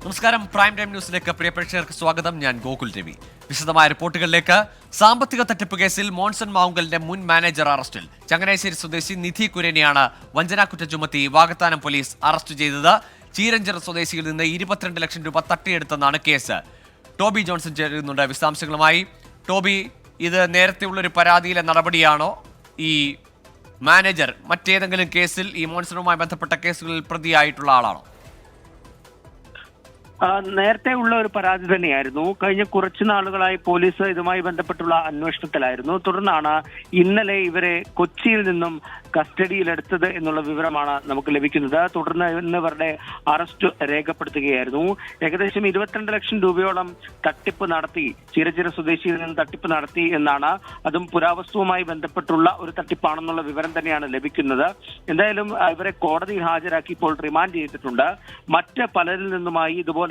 നമസ്കാരം. Prime time ന്യൂസിലേക്ക് പ്രിയ പ്രേക്ഷകർക്ക് സ്വാഗതം. ഞാൻ ഗോകുൽ രവി. വിശദമായ റിപ്പോർട്ടുകളിലേക്ക്. സാമ്പത്തിക തട്ടിപ്പ് കേസിൽ മോൺസൺ മാവുങ്കലിന്റെ മുൻ മാനേജർ അറസ്റ്റിൽ. ചങ്ങനാശ്ശേരി സ്വദേശി നിധി കുര്യനെയാണ് വഞ്ചനാക്കുറ്റം ചുമത്തി വാകത്താനം പോലീസ് അറസ്റ്റ് ചെയ്തത്. ചീരഞ്ചിറ സ്വദേശിയിൽ നിന്ന് 22 ലക്ഷം രൂപ തട്ടിയെടുത്തെന്നാണ് കേസ്. ടോബി ജോൺസൺ ചേരുന്നുണ്ട് വിശദാംശങ്ങളുമായി. ടോബി, ഇത് നേരത്തെയുള്ളൊരു പരാതിയിലെ നടപടിയാണോ? ഈ മാനേജർ മറ്റേതെങ്കിലും കേസിൽ, ഈ മോൺസണുമായി ബന്ധപ്പെട്ട കേസുകളിൽ പ്രതിയായിട്ടുള്ള ആളാണോ? നേരത്തെ ഉള്ള ഒരു പരാതി തന്നെയായിരുന്നു. കഴിഞ്ഞ കുറച്ചു നാളുകളായി പോലീസ് ഇതുമായി ബന്ധപ്പെട്ടുള്ള അന്വേഷണത്തിലായിരുന്നു. തുടർന്നാണ് ഇന്നലെ ഇവരെ കൊച്ചിയിൽ നിന്നും കസ്റ്റഡിയിലെടുത്തത് എന്നുള്ള വിവരമാണ് നമുക്ക് ലഭിക്കുന്നത്. തുടർന്ന് ഇന്ന് ഇവരുടെ അറസ്റ്റ് രേഖപ്പെടുത്തുകയായിരുന്നു. ഏകദേശം 22 ലക്ഷം രൂപയോളം തട്ടിപ്പ് നടത്തി, ചിരചിര സ്വദേശിയിൽ നിന്ന് തട്ടിപ്പ് നടത്തി എന്നാണ്. അതും പുരാവസ്തുവുമായി ബന്ധപ്പെട്ടുള്ള ഒരു തട്ടിപ്പാണെന്നുള്ള വിവരം തന്നെയാണ് ലഭിക്കുന്നത്. എന്തായാലും ഇവരെ കോടതിയിൽ ഹാജരാക്കി ഇപ്പോൾ റിമാൻഡ് ചെയ്തിട്ടുണ്ട്. മറ്റ് പലരിൽ നിന്നുമായി ഇതുപോലെ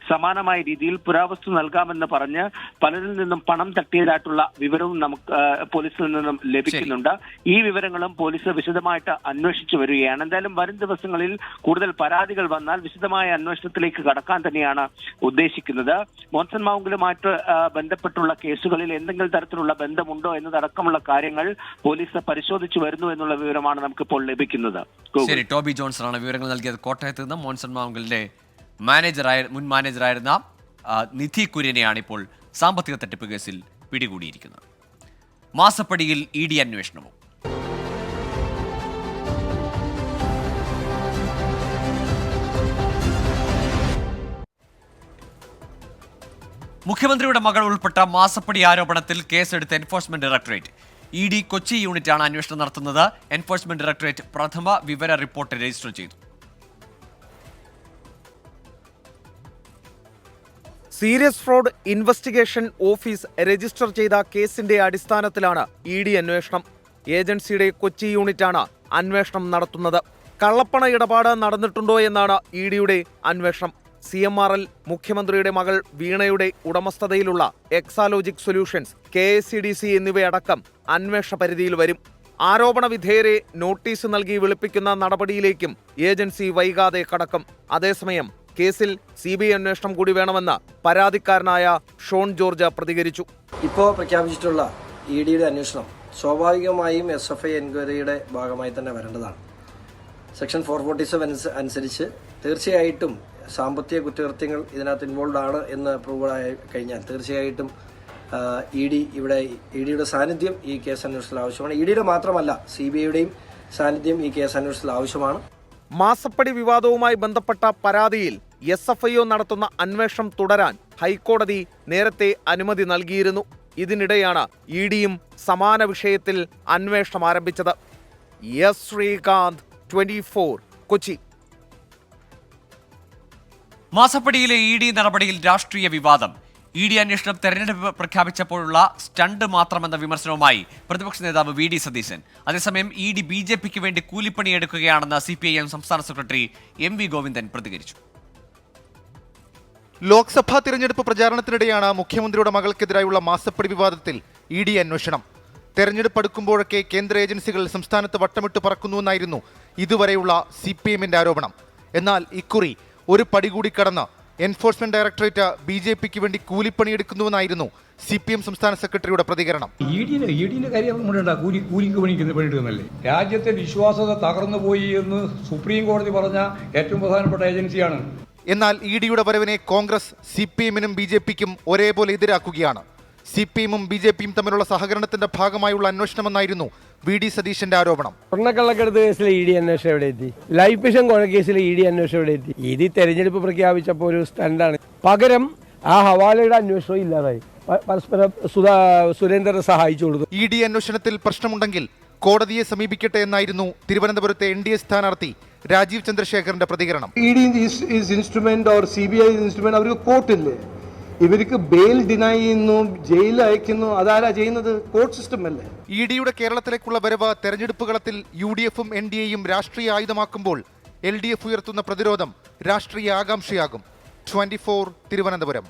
സമാനമായ രീതിയിൽ പുരാവസ്തു നൽകാമെന്ന് പറഞ്ഞ് പലരിൽ നിന്നും പണം തട്ടിയതായിട്ടുള്ള വിവരവും നമുക്ക് പോലീസിൽ നിന്നും ലഭിക്കുന്നുണ്ട്. ഈ വിവരങ്ങളും പോലീസ് വിശദമായിട്ട് അന്വേഷിച്ചു വരികയാണ്. എന്തായാലും വരും ദിവസങ്ങളിൽ കൂടുതൽ പരാതികൾ വന്നാൽ വിശദമായ അന്വേഷണത്തിലേക്ക് കടക്കാൻ തന്നെയാണ് ഉദ്ദേശിക്കുന്നത്. മോൺസൺ മാവുങ്കലുമായിട്ട് ബന്ധപ്പെട്ടുള്ള കേസുകളിൽ എന്തെങ്കിലും തരത്തിലുള്ള ബന്ധമുണ്ടോ എന്നതടക്കമുള്ള കാര്യങ്ങൾ പോലീസ് പരിശോധിച്ചു വരുന്നു എന്നുള്ള വിവരമാണ് നമുക്കിപ്പോൾ ലഭിക്കുന്നത്. ശരി, ടോബി ജോൺസൺ ആണ് വിവരങ്ങൾ നൽകിയത്. കോട്ടയത്ത് നിന്ന് മോൺസൺ മാവുങ്കലിന്റെ മുൻ മാനേജറായിരുന്ന നിധി കുര്യനെയാണ് ഇപ്പോൾ സാമ്പത്തിക തട്ടിപ്പ് കേസിൽ പിടികൂടിയിരിക്കുന്നത്. മാസപ്പടിയിൽ ഇഡി അന്വേഷണവും. മുഖ്യമന്ത്രിയുടെ മകൾ ഉൾപ്പെട്ട മാസപ്പടി ആരോപണത്തിൽ കേസെടുത്ത എൻഫോഴ്സ്മെന്റ് ഡയറക്ടറേറ്റ്. ഇഡി കൊച്ചി യൂണിറ്റാണ് അന്വേഷണം നടത്തുന്നത്. എൻഫോഴ്സ്മെന്റ് ഡയറക്ടറേറ്റ് പ്രഥമ വിവര റിപ്പോർട്ട് രജിസ്റ്റർ ചെയ്തു. Serious fraud investigation office register ചെയ്ത കേസിന്റെ അടിസ്ഥാനത്തിലാണ് ഇഡി അന്വേഷണം. ഏജൻസിയുടെ കൊച്ചി യൂണിറ്റാണ് അന്വേഷണം നടത്തുന്നത്. കള്ളപ്പണ ഇടപാട് നടന്നിട്ടുണ്ടോ എന്നാണ് ഇഡിയുടെ അന്വേഷണം. CMRL, മുഖ്യമന്ത്രിയുടെ മകൾ വീണയുടെ ഉടമസ്ഥതയിലുള്ള എക്സാലോജിക് സൊല്യൂഷൻസ്, KACDC എന്നിവയടക്കം അന്വേഷണ പരിധിയിൽ വരും. ആരോപണ വിധേയരെ നോട്ടീസ് നൽകി വിളിപ്പിക്കുന്ന നടപടിയിലേക്കും ഏജൻസി വൈകാതെ കടക്കും. അതേസമയം കേസിൽ CBI അന്വേഷണം കൂടി വേണമെന്ന് പരാതിക്കാരനായ ഷോൺ ജോർജ് പ്രതികരിച്ചു. ഇപ്പോൾ പ്രഖ്യാപിച്ചിട്ടുള്ള ഇഡിയുടെ അന്വേഷണം സ്വാഭാവികമായും SFI എൻക്വയറിയുടെ ഭാഗമായി തന്നെ വരേണ്ടതാണ്. സെക്ഷൻ 447 അനുസരിച്ച് തീർച്ചയായിട്ടും സാമ്പത്തിക കുറ്റകൃത്യങ്ങൾ ഇതിനകത്ത് ഇൻവോൾവ് ആണ് എന്ന് പ്രൂവ് ആയി കഴിഞ്ഞാൽ തീർച്ചയായിട്ടും ഇഡിയുടെ സാന്നിധ്യം ഈ കേസ് അന്വേഷണത്തിൽ ആവശ്യമാണ്. ഇഡിയുടെ മാത്രമല്ല, CBIയുടെയും സാന്നിധ്യം ഈ കേസ് അന്വേഷണത്തിൽ ആവശ്യമാണ്. മാസപ്പടി വിവാദവുമായി ബന്ധപ്പെട്ട പരാതിയിൽ SFIO നടത്തുന്ന അന്വേഷണം തുടരാൻ ഹൈക്കോടതി നേരത്തെ അനുമതി നൽകിയിരുന്നു. ഇതിനിടെയാണ് ഇഡിയും സമാന വിഷയത്തിൽ അന്വേഷണം ആരംഭിച്ചത്. ശ്രീകാന്ത്, 24, കൊച്ചി. മാസപ്പടിയിലെ ഇഡി നടപടിയിൽ രാഷ്ട്രീയ വിവാദം. ഇഡി അന്വേഷണം തെരഞ്ഞെടുപ്പ് പ്രഖ്യാപിച്ചപ്പോഴുള്ള സ്റ്റണ്ട് മാത്രമെന്ന വിമർശനവുമായി പ്രതിപക്ഷ നേതാവ് VD സതീശൻ. അതേസമയം ഇഡി BJPക്ക് വേണ്ടി കൂലിപ്പണിയെടുക്കുകയാണെന്ന് CPIM സംസ്ഥാന സെക്രട്ടറി MV ഗോവിന്ദൻ പ്രതികരിച്ചു. ലോക്സഭാ തിരഞ്ഞെടുപ്പ് പ്രചാരണത്തിനിടെയാണ് മുഖ്യമന്ത്രിയുടെ മകൾക്കെതിരായുള്ള മാസപ്പടി വിവാദത്തിൽ ഇഡി അന്വേഷണം. തെരഞ്ഞെടുപ്പ് അടുക്കുമ്പോഴൊക്കെ കേന്ദ്ര ഏജൻസികൾ സംസ്ഥാനത്ത് വട്ടമിട്ട് പറക്കുന്നുവെന്നായിരുന്നു ഇതുവരെയുള്ള CPIMന്റെ ആരോപണം. എന്നാൽ ഇക്കുറി ഒരു പടി കൂടി കടന്ന് എൻഫോഴ്സ്മെന്റ് ഡയറക്ടറേറ്റ് BJPക്ക് വേണ്ടി കൂലിപ്പണിയെടുക്കുന്നുവെന്നായിരുന്നു CPM സംസ്ഥാന സെക്രട്ടറിയുടെ പ്രതികരണം. ഇഡിയുടെ കാര്യം കൂലിക്ക് പണിയെടുക്കുന്നല്ലേ? രാജ്യത്തെ വിശ്വാസത തകർന്നു പോയി എന്ന് സുപ്രീം കോടതി പറഞ്ഞ ഏറ്റവും പ്രധാനപ്പെട്ട ഏജൻസിയാണ്. എന്നാൽ ഇഡിയുടെ വരവിനെ കോൺഗ്രസ് CPMനും BJPക്കും ഒരേപോലെ എതിരാക്കുകയാണ്. CPMും BJPയും തമ്മിലുള്ള സഹകരണത്തിന്റെ ഭാഗമായുള്ള അന്വേഷണമെന്നായിരുന്നു VD സതീശന്റെ ആരോപണം. സ്വർണ്ണക്കള്ളക്കടത്ത് കേസിലെ ഇഡി അന്വേഷണം എവിടെ എത്തി? ലൈഫ് മിഷൻ കൊലക്കേസിലെ ഇഡി അന്വേഷണം എവിടെ എത്തി? ഇഡി തെരഞ്ഞെടുപ്പ് പ്രഖ്യാപിച്ചപ്പോൾ ഒരു സ്റ്റണ്ടാണ്. പകരം ആ ഹവാലയുടെ അന്വേഷണം ഇല്ലാതായി. പരസ്പരം സുരേന്ദ്രനെ സഹായിച്ചു കൊടുത്തു. ഇഡി അന്വേഷണത്തിൽ പ്രശ്നമുണ്ടെങ്കിൽ കോടതിയെ സമീപിക്കട്ടെ എന്നായിരുന്നു തിരുവനന്തപുരത്തെ NDA സ്ഥാനാർത്ഥി രാജീവ് ചന്ദ്രശേഖറിന്റെ പ്രതികരണം. ED is instrument or CBI instrument. അവർക്ക് കോർട്ടില്ലേ? ഇവർക്ക് ബെയിൽ ഡിനൈ ചെയ്യുന്നു, ജയിലിൽ അയക്കുന്നു. അതാരാ ചെയ്യുന്നത്? കോർട്ട് സിസ്റ്റം അല്ലേ? ഇഡിയുടെ കേരളത്തിലേക്കുള്ള വരവ് തെരഞ്ഞെടുപ്പ് കളത്തിൽ UDFും NDAയും രാഷ്ട്രീയ ആയുധമാക്കുമ്പോൾ LDF ഉയർത്തുന്ന പ്രതിരോധം രാഷ്ട്രീയ ആകാംക്ഷയാകും. 24, തിരുവനന്തപുരം.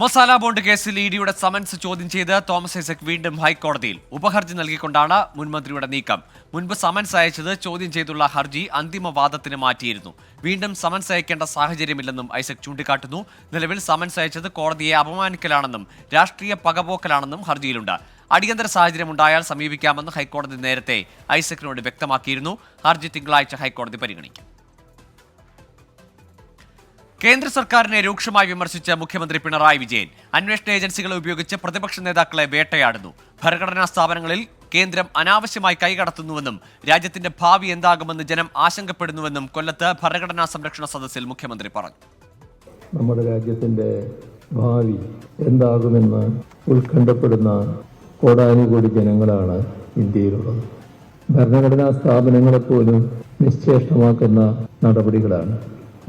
മസാല ബോണ്ട് കേസിൽ ഇഡിയുടെ സമൻസ് ചോദ്യം ചെയ്ത് തോമസ് ഐസക് വീണ്ടും ഹൈക്കോടതിയിൽ ഉപഹർജി നൽകിക്കൊണ്ടാണ് മുൻമന്ത്രിയുടെ നീക്കം. മുൻപ് സമൻസ് അയച്ചത് ചോദ്യം ചെയ്തുള്ള ഹർജി അന്തിമ വാദത്തിന് മാറ്റിയിരുന്നു. വീണ്ടും സമൻസ് അയക്കേണ്ട സാഹചര്യമില്ലെന്നും ഐസക് ചൂണ്ടിക്കാട്ടുന്നു. നിലവിൽ സമൻസ് അയച്ചത് കോടതിയെ അപമാനിക്കലാണെന്നും രാഷ്ട്രീയ പകപോക്കലാണെന്നും ഹർജിയിലുണ്ട്. അടിയന്തര സാഹചര്യം ഉണ്ടായാൽ സമീപിക്കാമെന്ന് ഹൈക്കോടതി നേരത്തെ ഐസക്കിനോട് വ്യക്തമാക്കിയിരുന്നു. ഹർജി തിങ്കളാഴ്ച ഹൈക്കോടതി പരിഗണിക്കും. കേന്ദ്ര സർക്കാരിനെ രൂക്ഷമായി വിമർശിച്ച മുഖ്യമന്ത്രി പിണറായി വിജയൻ അന്വേഷണ ഏജൻസികളെ ഉപയോഗിച്ച് പ്രതിപക്ഷ നേതാക്കളെ വേട്ടയാടുന്നു. ഭരണഘടനാ സ്ഥാപനങ്ങളിൽ കേന്ദ്രം അനാവശ്യമായി കൈകടത്തുന്നുവെന്നും രാജ്യത്തിന്റെ ഭാവി എന്താകുമെന്ന് ജനം ആശങ്കപ്പെടുന്നുവെന്നും കൊല്ലത്ത് ഭരണഘടനാ സംരക്ഷണ സദസ്സിൽ മുഖ്യമന്ത്രി പറഞ്ഞു. നമ്മുടെ രാജ്യത്തിന്റെ ഭാവി എന്താകുമെന്ന് ഉത്കണ്ഠപ്പെടുന്ന കോടാനുകോടി ജനങ്ങളാണ് ഇന്ത്യയിലുള്ളത്. ഭരണഘടനാ സ്ഥാപനങ്ങളെപ്പോലും നിശ്ചേഷ്ടമാക്കുന്ന നടപടികളാണ്.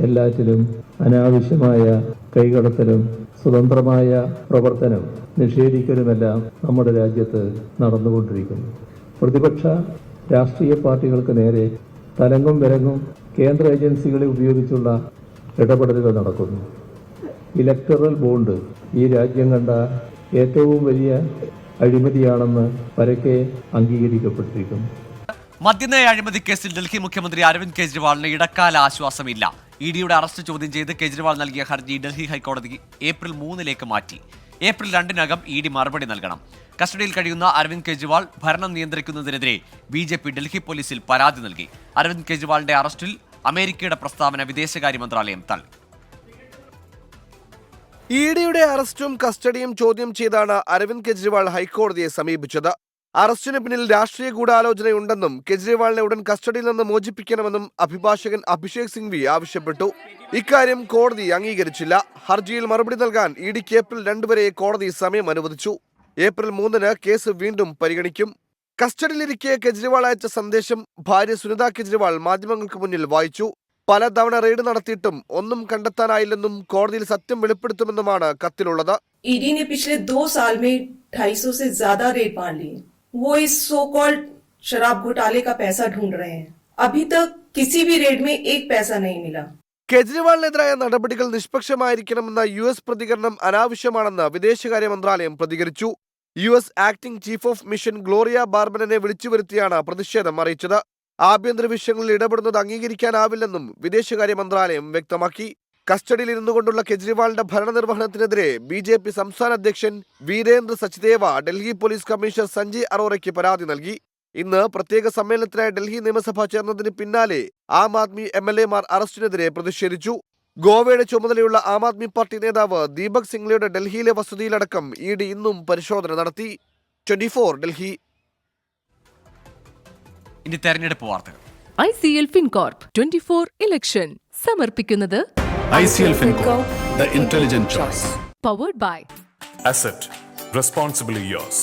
എല്ലാറ്റിലും അനാവശ്യമായ കൈകടത്തലും സ്വതന്ത്രമായ പ്രവർത്തനം നിഷേധിക്കലുമെല്ലാം നമ്മുടെ രാജ്യത്ത് നടന്നുകൊണ്ടിരിക്കുന്നു. പ്രതിപക്ഷ രാഷ്ട്രീയ പാർട്ടികൾക്ക് നേരെ തലങ്ങും വിലങ്ങും കേന്ദ്ര ഏജൻസികളെ ഉപയോഗിച്ചുള്ള ഇടപെടലുകൾ നടക്കുന്നു. ഇലക്ടറൽ ബോണ്ട് ഈ രാജ്യം കണ്ട ഏറ്റവും വലിയ അഴിമതിയാണെന്ന് പരക്കെ അംഗീകരിക്കപ്പെട്ടിരിക്കുന്നു. മദ്യനയ അഴിമതി കേസിൽ ഡൽഹി മുഖ്യമന്ത്രി അരവിന്ദ് കെജ്രിവാളിന് ഇടക്കാല ആശ്വാസമില്ല. ഇഡിയുടെ അറസ്റ്റ് ചോദ്യം ചെയ്ത് കെജ്രിവാൾ നൽകിയ ഹർജി ഡൽഹി ഹൈക്കോടതി ഏപ്രിൽ 3 മാറ്റി. ഏപ്രിൽ 2 ഇഡി മറുപടി നൽകണം. കസ്റ്റഡിയിൽ കഴിയുന്ന അരവിന്ദ് കെജ്രിവാൾ ഭരണം നിയന്ത്രിക്കുന്നതിനെതിരെ BJP ഡൽഹി പോലീസിൽ പരാതി നൽകി. അരവിന്ദ് കെജ്രിവാളിന്റെ അറസ്റ്റിൽ അമേരിക്കയുടെ പ്രസ്താവന വിദേശകാര്യ മന്ത്രാലയം തള്ളി. ഇഡിയുടെ അറസ്റ്റും കസ്റ്റഡിയും ചോദ്യം ചെയ്താണ് അരവിന്ദ് കെജ്രിവാൾ ഹൈക്കോടതിയെ സമീപിച്ചത്. അറസ്റ്റിന് പിന്നിൽ രാഷ്ട്രീയ ഗൂഢാലോചനയുണ്ടെന്നും കെജ്രിവാളിനെ ഉടൻ കസ്റ്റഡിയിൽ നിന്ന് മോചിപ്പിക്കണമെന്നും അഭിഭാഷകൻ അഭിഷേക് സിംഗ്വി ആവശ്യപ്പെട്ടു. ഇക്കാര്യം കോടതി അംഗീകരിച്ചില്ല. ഹർജിയിൽ മറുപടി നൽകാൻ ഇഡിക്ക് ഏപ്രിൽ 2 വരെ കോടതി സമയം അനുവദിച്ചു. ഏപ്രിൽ 3 കേസ് വീണ്ടും പരിഗണിക്കും. കസ്റ്റഡിയിലിരിക്കെ കെജ്രിവാൾ അയച്ച സന്ദേശം ഭാര്യ സുനിത കെജ്രിവാൾ മാധ്യമങ്ങൾക്ക് മുന്നിൽ വായിച്ചു. പലതവണ റെയ്ഡ് നടത്തിയിട്ടും ഒന്നും കണ്ടെത്താനായില്ലെന്നും കോടതിയിൽ സത്യം വെളിപ്പെടുത്തുമെന്നുമാണ് കത്തിലുള്ളത്. ईडी ने पिछले 2 साल में 250 से ज्यादा रेड मार ली. वो इस सो कॉल्ड शराब घोटाले का पैसा ढूंढ रहे हैं. अभी तक किसी भी रेड में एक पैसा नहीं मिला. കെജ്രിവാളിനെതിരായ നടപടികൾ നിഷ്പക്ഷമായിരിക്കണമെന്ന US പ്രതികരണം അനാവശ്യമാണെന്ന് വിദേശകാര്യ മന്ത്രാലയം പ്രതികരിച്ചു. US acting chief of mission Gloria ബാർബനെ വിളിച്ചു വരുത്തിയാണ് പ്രതിഷേധം അറിയിച്ചത്. ആഭ്യന്തര വിഷയങ്ങളിൽ ഇടപെടുന്നത് അംഗീകരിക്കാനാവില്ലെന്നും വിദേശകാര്യ മന്ത്രാലയം വ്യക്തമാക്കി. കസ്റ്റഡിയിൽ ഇരുന്നുകൊണ്ടുള്ള കെജ്രിവാളിന്റെ ഭരണനിർവഹണത്തിനെതിരെ BJP സംസ്ഥാന അധ്യക്ഷൻ വീരേന്ദ്ര സച്ദേവ ഡൽഹി പോലീസ് കമ്മീഷണർ സഞ്ജയ് അറോറയ്ക്ക് പരാതി നൽകി. ഇന്ന് പ്രത്യേക സമ്മേളനത്തിനായി ഡൽഹി നിയമസഭ ചേർന്നതിന് പിന്നാലെ ആം ആദ്മി MLA-മാർ അറസ്റ്റിനെതിരെ പ്രതിഷേധിച്ചു. ഗോവയുടെ ചുമതലയുള്ള ആം ആദ്മി പാർട്ടി നേതാവ് ദീപക് സിംഗ്ലയുടെ ഡൽഹിയിലെ വസതിയിലടക്കം ഇഡി ഇന്നും പരിശോധന നടത്തി. 24 ഡൽഹി. ഇനി തെരഞ്ഞെടുപ്പ് വാർത്തകൾ. ICL FinCorp 24 ഇലക്ഷൻ സമർപ്പിക്കുന്നത് ICL FinCorp, the intelligent choice. Powered by Asset, responsibly yours.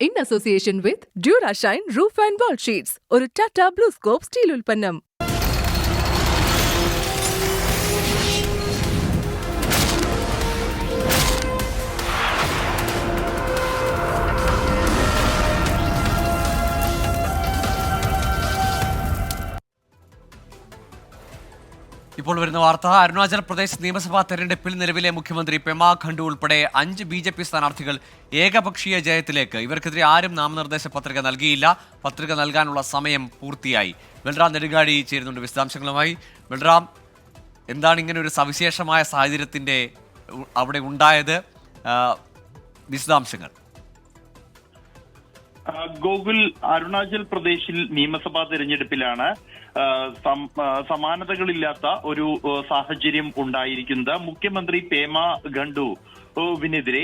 In association with Durashine Roof and Wall Sheets, ഒരു Tata BlueScope സ്റ്റീൽ ഉൽപ്പന്നം. ഇപ്പോൾ വരുന്ന വാർത്ത. അരുണാചൽ പ്രദേശ് നിയമസഭാ തെരഞ്ഞെടുപ്പിൽ നിലവിലെ മുഖ്യമന്ത്രി പെമാ ഖണ്ഡു ഉൾപ്പെടെ 5 BJP സ്ഥാനാർത്ഥികൾ ഏകപക്ഷീയ ജയത്തിലേക്ക്. ഇവർക്കെതിരെ ആരും നാമനിർദ്ദേശ പത്രിക നൽകിയില്ല. പത്രിക നൽകാനുള്ള സമയം പൂർത്തിയായി. ബൽറാം നെടുങ്ങാടി ചേരുന്നുണ്ട് വിശദാംശങ്ങളുമായി. ബൽറാം, എന്താണ് ഇങ്ങനെ ഒരു സവിശേഷമായ സാഹചര്യത്തിന്റെ അവിടെ ഉണ്ടായത്? വിശദാംശങ്ങൾ. ഗോകുൽ, അരുണാചൽ പ്രദേശിൽ നിയമസഭാ തെരഞ്ഞെടുപ്പിലാണ് സമാനതകളില്ലാത്ത ഒരു സാഹചര്യം ഉണ്ടായിരിക്കുന്നത്. മുഖ്യമന്ത്രി പേമ ഖണ്ഡുവിനെതിരെ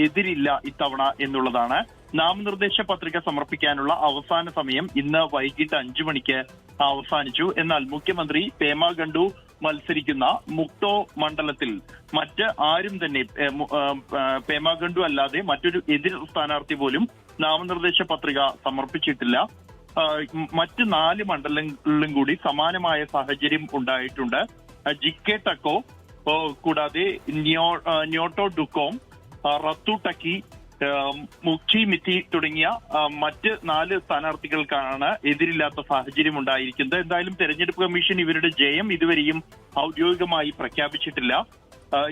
എതിരില്ല ഇത്തവണ എന്നുള്ളതാണ്. നാമനിർദ്ദേശ പത്രിക സമർപ്പിക്കാനുള്ള അവസാന സമയം ഇന്ന് വൈകിട്ട് 5 മണിക്ക് അവസാനിച്ചു. എന്നാൽ മുഖ്യമന്ത്രി പേമ ഖണ്ഡു മത്സരിക്കുന്ന മുക്തോ മണ്ഡലത്തിൽ മറ്റ് ആരും തന്നെ പേമ ഖണ്ഡു അല്ലാതെ മറ്റൊരു എതിർ സ്ഥാനാർത്ഥി പോലും നാമനിർദ്ദേശ പത്രിക സമർപ്പിച്ചിട്ടില്ല. മറ്റ് 4 മണ്ഡലങ്ങളിലും കൂടി സമാനമായ സാഹചര്യം ഉണ്ടായിട്ടുണ്ട്. ജിക്കെ ടക്കോ, കൂടാതെ ന്യോട്ടോ ഡുക്കോം, റത്തു ടക്കി, മുക്ചി മിത്തി തുടങ്ങിയ മറ്റ് 4 സ്ഥാനാർത്ഥികൾക്കാണ് എതിരില്ലാത്ത സാഹചര്യം ഉണ്ടായിരിക്കുന്നത്. എന്തായാലും തെരഞ്ഞെടുപ്പ് കമ്മീഷൻ ഇവരുടെ ജയം ഇതുവരെയും ഔദ്യോഗികമായി പ്രഖ്യാപിച്ചിട്ടില്ല.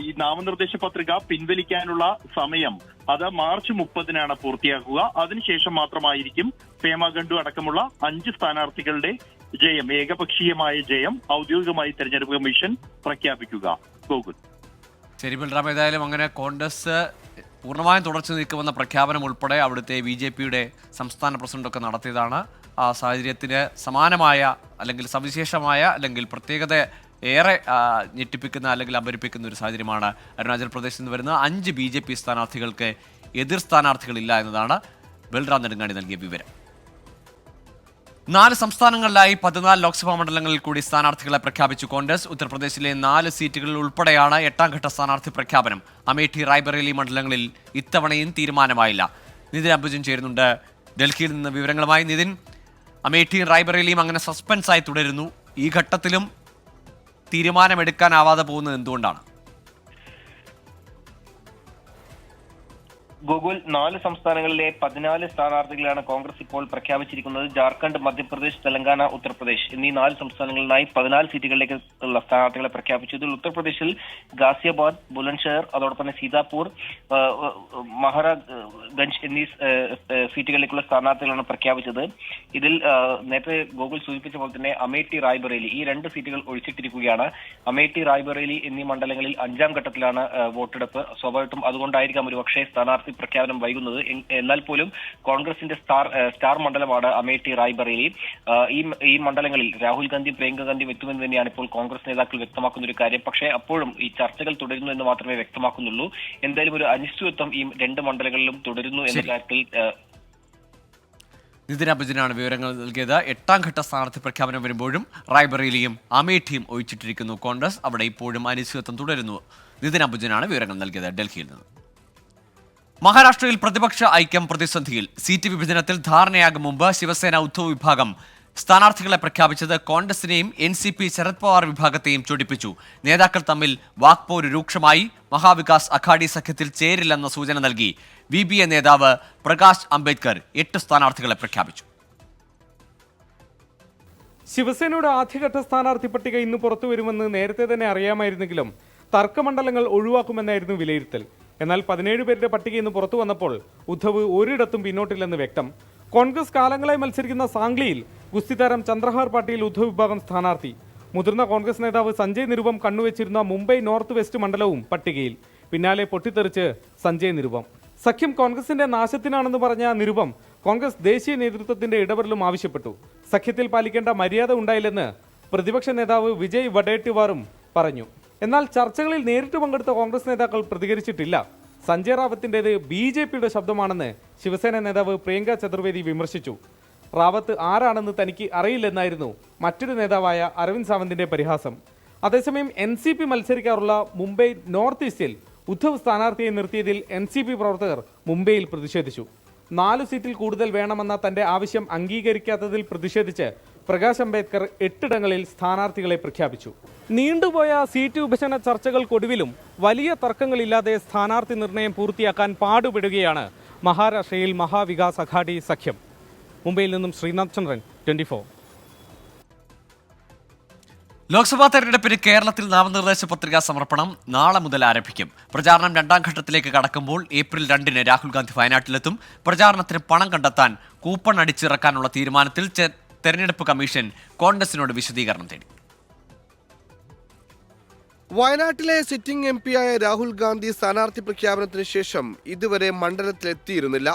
ഈ നാമനിർദ്ദേശ പത്രിക പിൻവലിക്കാനുള്ള സമയം അത് മാർച്ച് 30-നാണ് പൂർത്തിയാക്കുക. അതിനുശേഷം മാത്രമായിരിക്കും പേമ ഖണ്ഡു അടക്കമുള്ള 5 സ്ഥാനാർത്ഥികളുടെ ജയം, ഏകപക്ഷീയമായ ജയം ഔദ്യോഗികമായി തെരഞ്ഞെടുപ്പ് കമ്മീഷൻ പ്രഖ്യാപിക്കുക. ഗോകുൽ. ശരി ബൽറാം, ഏതായാലും അങ്ങനെ കോൺഗ്രസ് പൂർണ്ണമായും തുടർച്ച നീക്കുമെന്ന പ്രഖ്യാപനം ഉൾപ്പെടെ അവിടുത്തെ BJPയുടെ സംസ്ഥാന പ്രസിഡന്റൊക്കെ നടത്തിയതാണ്. ആ സാഹചര്യത്തിന് സമാനമായ അല്ലെങ്കിൽ സവിശേഷമായ അല്ലെങ്കിൽ പ്രത്യേകത ഏറെ ഞെട്ടിപ്പിക്കുന്ന അല്ലെങ്കിൽ അമ്പരിപ്പിക്കുന്ന ഒരു സാഹചര്യമാണ് അരുണാചൽ പ്രദേശിൽ നിന്ന് വരുന്നത്. 5 BJP സ്ഥാനാർത്ഥികൾക്ക് എതിർ സ്ഥാനാർത്ഥികളില്ല എന്നതാണ് ബൽറാം നെടുങ്ങാടി നൽകിയ വിവരം. 4 സംസ്ഥാനങ്ങളിലായി 14 ലോക്സഭാ മണ്ഡലങ്ങളിൽ കൂടി സ്ഥാനാർത്ഥികളെ പ്രഖ്യാപിച്ചു കോൺഗ്രസ്. ഉത്തർപ്രദേശിലെ 4 സീറ്റുകളിൽ ഉൾപ്പെടെയാണ് 8ാം ഘട്ട സ്ഥാനാർത്ഥി പ്രഖ്യാപനം. അമേഠി, റായ്ബറേലി മണ്ഡലങ്ങളിൽ ഇത്തവണയും തീരുമാനമായില്ല. നിതിൻ അംബുജൻ ചേരുന്നുണ്ട് ഡൽഹിയിൽ നിന്ന് വിവരങ്ങളുമായി. നിതിൻ, അമേഠിയും റായ്ബറേലിയും അങ്ങനെ സസ്പെൻസായി തുടരുന്നു. ഈ ഘട്ടത്തിലും തീരുമാനമെടുക്കാനാവാതെ പോകുന്നത് എന്തുകൊണ്ടാണ്? ഗോകുൽ, 4 സംസ്ഥാനങ്ങളിലെ 14 സ്ഥാനാർത്ഥികളെയാണ് കോൺഗ്രസ് ഇപ്പോൾ പ്രഖ്യാപിച്ചിരിക്കുന്നത്. ജാർഖണ്ഡ്, മധ്യപ്രദേശ്, തെലങ്കാന, ഉത്തർപ്രദേശ് എന്നീ 4 സംസ്ഥാനങ്ങളിലായി 14 സീറ്റുകളിലേക്ക് ഉള്ള സ്ഥാനാർത്ഥികളെ പ്രഖ്യാപിച്ചു. ഇതിൽ ഉത്തർപ്രദേശിൽ ഗാസിയാബാദ്, ബുലൻദ്ഷഹർ, അതോടൊപ്പം തന്നെ സീതാപൂർ, മഹാരാജ്ഗഞ്ച് എന്നീ സീറ്റുകളിലേക്കുള്ള സ്ഥാനാർത്ഥികളാണ് പ്രഖ്യാപിച്ചത്. ഇതിൽ നേരത്തെ ഗോകുൽ സൂചിപ്പിച്ച പോലെ തന്നെ അമേഠി, റായ്ബറേലി ഈ 2 സീറ്റുകൾ ഒഴിച്ചിട്ടിരിക്കുകയാണ്. അമേഠി, റായ്ബറേലി എന്നീ മണ്ഡലങ്ങളിൽ 5ാം ഘട്ടത്തിലാണ് വോട്ടെടുപ്പ്. സ്വാഭാവികമായിട്ടും അതുകൊണ്ടായിരിക്കാം ഒരുപക്ഷെ സ്ഥാനാർത്ഥി പ്രഖ്യാപനം വൈകുന്നത്. എന്നാൽ പോലും കോൺഗ്രസിന്റെ സ്റ്റാർ മണ്ഡലമാണ് അമേഠി, റായ്ബറേലി. ഈ മണ്ഡലങ്ങളിൽ രാഹുൽ ഗാന്ധി, പ്രിയങ്ക ഗാന്ധി എത്തുമെന്ന് തന്നെയാണ് ഇപ്പോൾ കോൺഗ്രസ് നേതാക്കൾ വ്യക്തമാക്കുന്ന ഒരു കാര്യം. പക്ഷേ അപ്പോഴും ഈ ചർച്ചകൾ തുടരുന്നു എന്ന് മാത്രമേ വ്യക്തമാക്കുന്നുള്ളൂ. എന്തായാലും ഒരു അനിശ്ചിതത്വം ഈ 2 മണ്ഡലങ്ങളിലും തുടരുന്നു എന്ന കാര്യത്തിൽ നിതിൻ അംബുജനാണ് വിവരങ്ങൾ നൽകിയത്. 8ാം ഘട്ട സ്ഥാനാർത്ഥി പ്രഖ്യാപനം വരുമ്പോഴും റായ്ബറേലിയും അമേഠിയും ഒഴിച്ചിട്ടിരിക്കുന്നു കോൺഗ്രസ്. അവിടെ ഇപ്പോഴും അനിശ്ചിതത്വം തുടരുന്നു. നിതിൻ അംബുജനാണ് വിവരങ്ങൾ നൽകിയത് ഡൽഹിയിൽ നിന്ന്. മഹാരാഷ്ട്രയിൽ പ്രതിപക്ഷ ഐക്യം പ്രതിസന്ധിയിൽ. സീറ്റ് വിഭജനത്തിൽ ധാരണയാകും മുമ്പ് ശിവസേന ഉദ്ധവ് വിഭാഗം സ്ഥാനാർത്ഥികളെ പ്രഖ്യാപിച്ചത് കോൺഗ്രസിനെയും NCP ശരത് പവാർ വിഭാഗത്തെയും ചൊടിപ്പിച്ചു. നേതാക്കൾ തമ്മിൽ വാക്പോര് രൂക്ഷമായി. മഹാവികാസ് അഘാഡി സഖ്യത്തിൽ ചേരില്ലെന്ന സൂചന നൽകി VBA നേതാവ് പ്രകാശ് അംബേദ്കർ 8 സ്ഥാനാർത്ഥികളെ പ്രഖ്യാപിച്ചു. ശിവസേനയുടെ ആദ്യഘട്ട സ്ഥാനാർത്ഥി പട്ടിക ഇന്ന് പുറത്തുവരുമെന്ന് നേരത്തെ തന്നെ അറിയാമായിരുന്നെങ്കിലും തർക്കമണ്ഡലങ്ങൾ ഒഴിവാക്കുമെന്നായിരുന്നു വിലയിരുത്തൽ. എന്നാൽ 17 പേരുടെ പട്ടിക ഇന്ന് പുറത്തു വന്നപ്പോൾ ഉദ്ധവ് ഒരിടത്തും പിന്നോട്ടില്ലെന്ന് വ്യക്തം. കോൺഗ്രസ് കാലങ്ങളായി മത്സരിക്കുന്ന സാംഗ്ലിയിൽ ഗുസ്തിതാരം ചന്ദ്രഹാർ പാട്ടീൽ ഉദ്ധവ് വിഭാഗം സ്ഥാനാർത്ഥി. മുതിർന്ന കോൺഗ്രസ് നേതാവ് സഞ്ജയ് നിരുപം കണ്ണുവച്ചിരുന്ന മുംബൈ നോർത്ത് വെസ്റ്റ് മണ്ഡലവും പട്ടികയിൽ. പിന്നാലെ പൊട്ടിത്തെറിച്ച് സഞ്ജയ് നിരുപം. സഖ്യം കോൺഗ്രസിന്റെ നാശത്തിനാണെന്ന് പറഞ്ഞ നിരുപം കോൺഗ്രസ് ദേശീയ നേതൃത്വത്തിന്റെ ഇടപെടലും ആവശ്യപ്പെട്ടു. സഖ്യത്തിൽ പാലിക്കേണ്ട മര്യാദ ഉണ്ടായില്ലെന്ന് പ്രതിപക്ഷ നേതാവ് വിജയ് വഡേട്ടിവാറും പറഞ്ഞു. എന്നാൽ ചർച്ചകളിൽ നേരിട്ട് പങ്കെടുത്ത കോൺഗ്രസ് നേതാക്കൾ പ്രതികരിച്ചിട്ടില്ല. സഞ്ജയ് റാവത്തിൻ്റേത് BJPയുടെ ശബ്ദമാണെന്ന് ശിവസേന നേതാവ് പ്രിയങ്ക ചതുർവേദി വിമർശിച്ചു. റാവത്ത് ആരാണെന്ന് തനിക്ക് അറിയില്ലെന്നായിരുന്നു മറ്റൊരു നേതാവായ അരവിന്ദ് സാവന്തിന്റെ പരിഹാസം. അതേസമയം NCP മത്സരിക്കാറുള്ള മുംബൈ നോർത്ത് ഈസ്റ്റിൽ ഉദ്ധവ് സ്ഥാനാർത്ഥിയെ നിർത്തിയതിൽ NCP പ്രവർത്തകർ മുംബൈയിൽ പ്രതിഷേധിച്ചു. 4 സീറ്റിൽ കൂടുതൽ വേണമെന്ന തന്റെ ആവശ്യം അംഗീകരിക്കാത്തതിൽ പ്രതിഷേധിച്ച് പ്രകാശ് അംബേദ്കർ 8 ഇടങ്ങളിൽ സ്ഥാനാർത്ഥികളെ പ്രഖ്യാപിച്ചു. നീണ്ടുപോയ സീറ്റ് വിഭജന ചർച്ചകൾക്കൊടുവിലും വലിയ തർക്കങ്ങളില്ലാതെ സ്ഥാനാർത്ഥി നിർണയം പൂർത്തിയാക്കാൻ പാടുപെടുകയാണ് മഹാരാഷ്ട്രയിൽ മഹാവികാസ് അഘാഡി സഖ്യം. മുംബൈയിൽ നിന്നും ശ്രീനാഥ് ചന്ദ്രൻ, 24. ലോക്സഭാ തെരഞ്ഞെടുപ്പിന് കേരളത്തിൽ നാമനിർദ്ദേശ പത്രികാ സമർപ്പണം നാളെ മുതൽ ആരംഭിക്കും. പ്രചാരണം 2ാം ഘട്ടത്തിലേക്ക് കടക്കുമ്പോൾ ഏപ്രിൽ 2-ന് രാഹുൽ ഗാന്ധി വയനാട്ടിലെത്തും. പ്രചാരണത്തിന് പണം കണ്ടെത്താൻ കൂപ്പൺ അടിച്ചിറക്കാനുള്ള തീരുമാനത്തിൽ തെരഞ്ഞെടുപ്പ് കമ്മീഷൻ കോൺഗ്രസിനോട് വിശദീകരണം തേടി. വയനാട്ടിലെ സിറ്റിംഗ് MP-യായ രാഹുൽ ഗാന്ധി സ്ഥാനാർത്ഥി പ്രഖ്യാപനത്തിന് ശേഷം ഇതുവരെ മണ്ഡലത്തിലെത്തിയിരുന്നില്ല.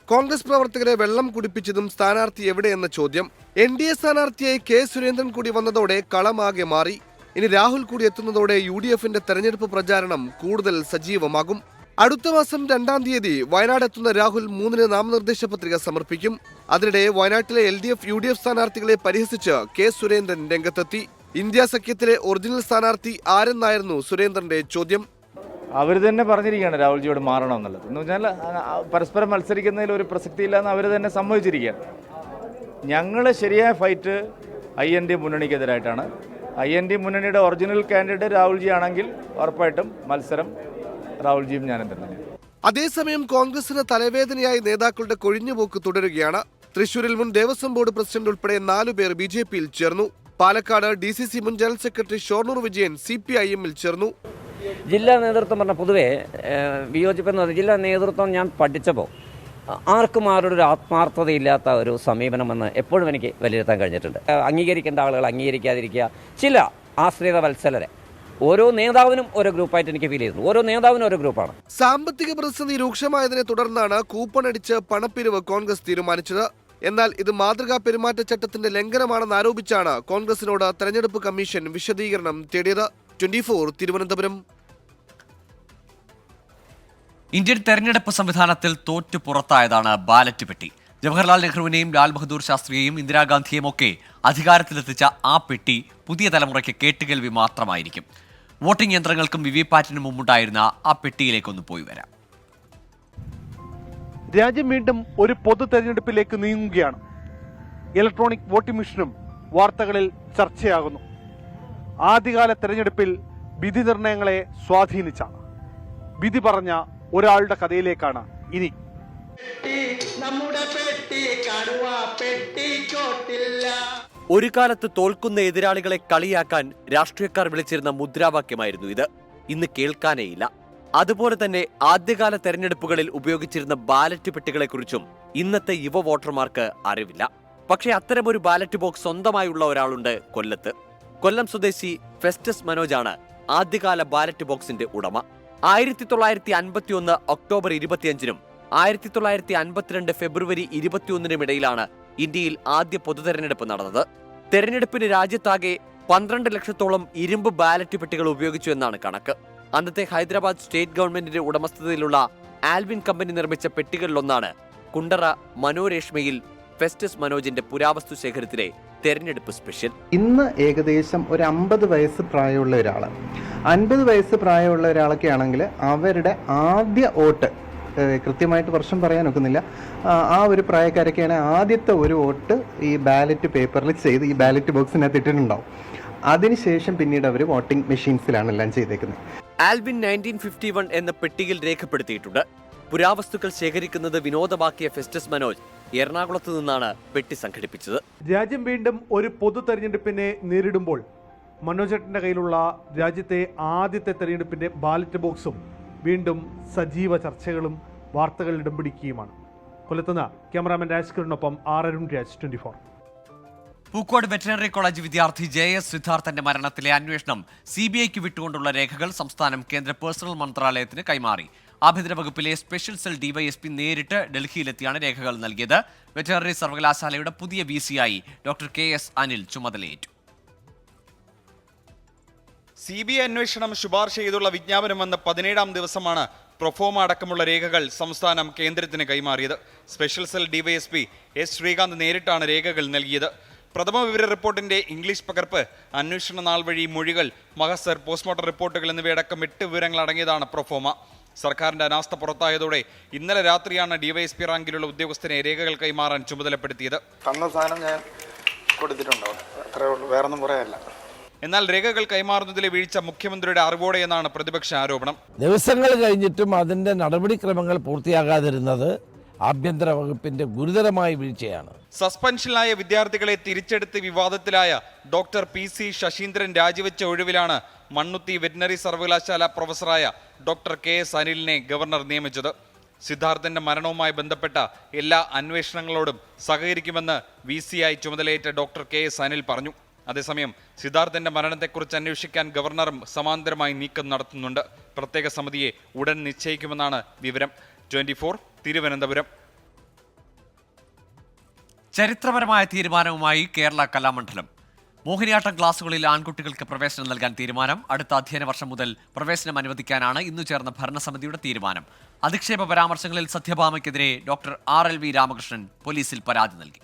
കോൺഗ്രസ് പ്രവർത്തകരെ വെള്ളം കുടിപ്പിച്ചതും സ്ഥാനാർത്ഥി എവിടെയെന്ന ചോദ്യം. NDA സ്ഥാനാർത്ഥിയായി K. സുരേന്ദ്രൻ കൂടി വന്നതോടെ കളമാകെ മാറി. ഇനി രാഹുൽ കൂടി എത്തുന്നതോടെ UDFന്റെ തെരഞ്ഞെടുപ്പ് പ്രചാരണം കൂടുതൽ സജീവമാകും. അടുത്ത മാസം 2-ാം തീയതി വയനാട് എത്തുന്ന രാഹുൽ 3-ന് നാമനിർദ്ദേശ പത്രിക സമർപ്പിക്കും. അതിനിടെ വയനാട്ടിലെ LDF UDF സ്ഥാനാർത്ഥികളെ പരിഹസിച്ച് K. സുരേന്ദ്രൻ രംഗത്തെത്തി. ഇന്ത്യ സഖ്യത്തിലെ ഒറിജിനൽ സ്ഥാനാർത്ഥി ആരെന്നായിരുന്നു സുരേന്ദ്രന്റെ ചോദ്യം. അവർ തന്നെ പറഞ്ഞിരിക്കുകയാണ് രാഹുൽജിയോട് മാറണം എന്നുള്ളത്. എന്ന് വെച്ചാൽ പരസ്പരം മത്സരിക്കുന്നതിൽ ഒരു പ്രസക്തിയില്ല എന്ന് അവർ തന്നെ സമ്മതിച്ചിരിക്കുകയാണ്. ഞങ്ങൾ ശരിയായ ഫൈറ്റ് IND മുന്നണിക്കെതിരായിട്ടാണ്. IND മുന്നണിയുടെ ഒറിജിനൽ കാൻഡിഡേറ്റ് രാഹുൽജി ആണെങ്കിൽ ഉറപ്പായിട്ടും മത്സരം രാഹുൽജിയും ഞാനും തന്നെ. അതേസമയം കോൺഗ്രസിന് തലവേദനയായി നേതാക്കളുടെ കൊഴിഞ്ഞുപോക്ക് തുടരുകയാണ്. തൃശൂരിൽ മുൻ ദേവസ്വം ബോർഡ് പ്രസിഡന്റ് ഉൾപ്പെടെ 4 പേർ BJPയിൽ ചേർന്നു. പാലക്കാട് DCC മുൻ ജനറൽ സെക്രട്ടറി ഷോർണൂർ വിജയൻ CPIM-ൽ ചേർന്നു. ജില്ലാ നേതൃത്വം പറഞ്ഞ പൊതുവേ വിയോജിപ്പെന്ന് പറഞ്ഞാൽ ജില്ലാ നേതൃത്വം ഞാൻ പഠിച്ചപ്പോൾ ആർക്കും ആരോടൊരു ആത്മാർത്ഥതയില്ലാത്ത ഒരു സമീപനമെന്ന് എപ്പോഴും എനിക്ക് വിലയിരുത്താൻ കഴിഞ്ഞിട്ടുണ്ട്. അംഗീകരിക്കേണ്ട ആളുകൾ അംഗീകരിക്കാതിരിക്കുക, ചില ആശ്രിത വത്സലരെ ഓരോ നേതാവിനും ഓരോ ഗ്രൂപ്പായിട്ട് എനിക്ക് ഫീൽ ചെയ്യുന്നു. ഓരോ നേതാവിനും ഓരോ ഗ്രൂപ്പാണ്. സാമ്പത്തിക പ്രതിസന്ധി രൂക്ഷമായതിനെ തുടർന്നാണ് കൂപ്പൺ അടിച്ച് പണപ്പിരിവ് കോൺഗ്രസ് തീരുമാനിച്ചത്. എന്നാൽ ഇത് മാതൃകാ പെരുമാറ്റച്ചട്ടത്തിന്റെ ലംഘനമാണെന്ന് ആരോപിച്ചാണ് കോൺഗ്രസിനോട് തെരഞ്ഞെടുപ്പ് കമ്മീഷൻ വിശദീകരണം തേടിയത്. 24 തിരുവനന്തപുരം. ഇന്ത്യൻ തെരഞ്ഞെടുപ്പ് സംവിധാനത്തിൽ തോറ്റു പുറത്തായതാണ് ബാലറ്റ് പെട്ടി. ജവഹർലാൽ നെഹ്റുവിനെയും ലാൽ ബഹദൂർ ശാസ്ത്രിയെയും ഇന്ദിരാഗാന്ധിയെയും ഒക്കെ അധികാരത്തിലെത്തിച്ച ആ പെട്ടി പുതിയ തലമുറയ്ക്ക് കേട്ടുകേൾവി മാത്രമായിരിക്കും. വോട്ടിംഗ് യന്ത്രങ്ങൾക്കും വിവിപാറ്റിനും മുമ്പുണ്ടായിരുന്ന ആ പെട്ടിയിലേക്കൊന്ന് പോയി വരാം. രാജ്യം വീണ്ടും ഒരു പൊതു തെരഞ്ഞെടുപ്പിലേക്ക് നീങ്ങുകയാണ്. ഇലക്ട്രോണിക് വോട്ടിംഗ് മെഷീനും വാർത്തകളിൽ ചർച്ചയാകുന്നു. ആദ്യകാല തെരഞ്ഞെടുപ്പിൽ വിധി നിർണയങ്ങളെ സ്വാധീനിച്ച, വിധി പറഞ്ഞ ഒരാളുടെ കഥയിലേക്കാണ് ഇനി. ഒരു കാലത്ത് തോൽക്കുന്ന എതിരാളികളെ കളിയാക്കാൻ രാഷ്ട്രീയക്കാർ വിളിച്ചിരുന്ന മുദ്രാവാക്യമായിരുന്നു ഇത്. ഇന്ന് കേൾക്കാനേയില്ല. അതുപോലെ തന്നെ ആദ്യകാല തെരഞ്ഞെടുപ്പുകളിൽ ഉപയോഗിച്ചിരുന്ന ബാലറ്റ് പെട്ടികളെക്കുറിച്ചും ഇന്നത്തെ യുവ വോട്ടർമാർക്ക് അറിവില്ല. പക്ഷേ അത്തരമൊരു ബാലറ്റ് ബോക്സ് സ്വന്തമായുള്ള ഒരാളുണ്ട് കൊല്ലത്ത്. കൊല്ലം സ്വദേശി ഫെസ്റ്റസ് മനോജാണ് ആദ്യകാല ബാലറ്റ് ബോക്സിന്റെ ഉടമ. 1951 ഒക്ടോബർ 25-നും 1952 ഫെബ്രുവരി 21-നും ഇടയിലാണ് ഇന്ത്യയിൽ ആദ്യ പൊതുതെരഞ്ഞെടുപ്പ് നടന്നത്. തെരഞ്ഞെടുപ്പിന് രാജ്യത്താകെ 12 ലക്ഷത്തോളം ഇരുമ്പ് ബാലറ്റ് പെട്ടികൾ ഉപയോഗിച്ചു എന്നാണ് കണക്ക്. അന്നത്തെ ഹൈദരാബാദ് സ്റ്റേറ്റ് ഗവൺമെന്റിന്റെ ഉടമസ്ഥതയിലുള്ള ആൽവിൻ കമ്പനി നിർമ്മിച്ച പെട്ടികളിലൊന്നാണ് കുണ്ടറ മനോരേഷ്മയിൽ ഫെസ്റ്റസ് മനോജിന്റെ പുരാവസ്തു ശേഖരത്തിലെ തെരഞ്ഞെടുപ്പ് സ്പെഷ്യൽ. ഇന്ന് ഏകദേശം ഒരു 50 വയസ്സ് പ്രായമുള്ള ഒരാൾ, 50 വയസ്സ് പ്രായമുള്ള ഒരാളൊക്കെ ആണെങ്കിൽ അവരുടെ ആദ്യ വോട്ട്, കൃത്യമായിട്ട് വർഷം പറയാൻ ഒക്കുന്നില്ല, ആ ഒരു പ്രായക്കാരൊക്കെയാണ് ആദ്യത്തെ ഒരു വോട്ട് ഈ ബാലറ്റ് പേപ്പറിൽ ചെയ്ത് ഈ ബാലറ്റ് ബോക്സിനകത്ത് ഇട്ടിട്ടുണ്ടാവും. അതിനുശേഷം പിന്നീട് അവർ വോട്ടിംഗ് മെഷീൻസിലാണ് എല്ലാം ചെയ്തേക്കുന്നത്. ആൽവിൻ 1951 എന്ന പെട്ടിയിൽ രേഖപ്പെടുത്തിയിട്ടുണ്ട്. പുരാവസ്തുക്കൾ ശേഖരിക്കുന്നത് വിനോദമാക്കിയ ഫെസ്റ്റസ് മനോജ് എറണാകുളത്ത് നിന്നാണ് പെട്ടി സംഘടിപ്പിച്ചത്. രാജ്യം വീണ്ടും ഒരു പൊതു തെരഞ്ഞെടുപ്പിനെ നേരിടുമ്പോൾ മനോജേട്ടന്റെ കയ്യിലുള്ള രാജ്യത്തെ ആദ്യത്തെ തെരഞ്ഞെടുപ്പിന്റെ ബാലറ്റ് ബോക്സും വീണ്ടും സജീവ ചർച്ചകളും വാർത്തകൾ ഇടം പിടിക്കുകയുമാണ്. കൊല്ലത്തുനിന്ന് ക്യാമറാമാൻ രാജ്കിറിനൊപ്പം അരുൺ രാജ്, 24. പൂക്കോട് വെറ്ററിനറി കോളേജ് വിദ്യാർത്ഥി JS സിദ്ധാർത്ഥന്റെ മരണത്തിലെ അന്വേഷണം CBIക്ക് വിട്ടുകൊണ്ടുള്ള രേഖകൾ സംസ്ഥാനം കേന്ദ്ര പേഴ്സണൽ മന്ത്രാലയത്തിന് കൈമാറി. ആഭ്യന്തര വകുപ്പിലെ സ്പെഷ്യൽ സെൽ DYSP നേരിട്ട് ഡൽഹിയിലെത്തിയാണ് രേഖകൾ നൽകിയത്. വെറ്ററിനറി സർവകലാശാലയുടെ പുതിയ VC-ആയി ഡോക്ടർ KS അനിൽ ചുമതലയേറ്റു. CBI അന്വേഷണം ശുപാർശ ചെയ്തുള്ള വിജ്ഞാപനം വന്ന 17-ാം ദിവസമാണ് പ്രൊഫോമ അടക്കമുള്ള രേഖകൾ സംസ്ഥാനം കേന്ദ്രത്തിന് കൈമാറിയത്. Special cell DYSP S Sreekanth നേരിട്ടാണ് രേഖകൾ നൽകിയത്. പ്രഥമ വിവര റിപ്പോർട്ടിന്റെ ഇംഗ്ലീഷ് പകർപ്പ്, അന്വേഷണ നാൾ വഴി മൊഴികൾ, മഹസർ, പോസ്റ്റ്മോർട്ടം റിപ്പോർട്ടുകൾ എന്നിവയടക്കം 8 വിവരങ്ങൾ അടങ്ങിയതാണ് പ്രൊഫോമ. സർക്കാരിന്റെ അനാസ്ഥ പുറത്തായതോടെ ഇന്നലെ രാത്രിയാണ് DYSP റാങ്കിലുള്ള ഉദ്യോഗസ്ഥനെ രേഖകൾ കൈമാറാൻ ചുമതലപ്പെടുത്തിയത്. തന്ന സാധനം ഞാൻ കൊടുത്തിട്ടുണ്ടോ? അത്രേ ഉള്ളൂ, വേറൊന്നും പറയാനില്ല. എന്നാൽ രേഖകൾ കൈമാറുന്നതിലെ വീഴ്ച മുഖ്യമന്ത്രിയുടെ അറിവോടെ എന്നാണ് പ്രതിപക്ഷ ആരോപണം. ദിവസങ്ങൾ കഴിഞ്ഞിട്ടും അതിന്റെ നടപടിക്രമങ്ങൾ പൂർത്തിയാകാതിരുന്നത് ആഭ്യന്തര വകുപ്പിന്റെ ഗുരുതരമായ വീഴ്ചയാണ്. സസ്പെൻഷനിലായ വിദ്യാർത്ഥികളെ തിരിച്ചെടുത്ത് വിവാദത്തിലായ ഡോക്ടർ PC ശശീന്ദ്രൻ രാജിവെച്ച ഒഴിവിലാണ് മണ്ണുത്തി വെറ്റിനറി സർവകലാശാല പ്രൊഫസറായ ഡോക്ടർ KS അനിലിനെ ഗവർണർ നിയമിച്ചത്. സിദ്ധാർത്ഥന്റെ മരണവുമായി ബന്ധപ്പെട്ട എല്ലാ അന്വേഷണങ്ങളോടും സഹകരിക്കുമെന്ന് VC-ആയി ചുമതലയേറ്റ ഡോക്ടർ KS അനിൽ പറഞ്ഞു. അതേസമയം സിദ്ധാർത്ഥന്റെ മരണത്തെക്കുറിച്ച് അന്വേഷിക്കാൻ ഗവർണറും സമാന്തരമായി നീക്കം നടത്തുന്നുണ്ട്. പ്രത്യേക സമിതിയെ ഉടൻ നിശ്ചയിക്കുമെന്നാണ് വിവരം. 24 തിരുവനന്തപുരം. ചരിത്രപരമായ തീരുമാനവുമായി കേരള കലാമണ്ഡലം. മോഹിനിയാട്ടം ക്ലാസുകളിൽ ആൺകുട്ടികൾക്ക് പ്രവേശനം നൽകാൻ തീരുമാനം. അടുത്ത അധ്യയന വർഷം മുതൽ പ്രവേശനം അനുവദിക്കാനാണ് ഇന്നു ചേർന്ന ഭരണസമിതിയുടെ തീരുമാനം. അധിക്ഷേപ പരാമർശങ്ങളിൽ സത്യഭാമയ്ക്കെതിരെ ഡോക്ടർ RLV രാമകൃഷ്ണൻ പോലീസിൽ പരാതി നൽകി.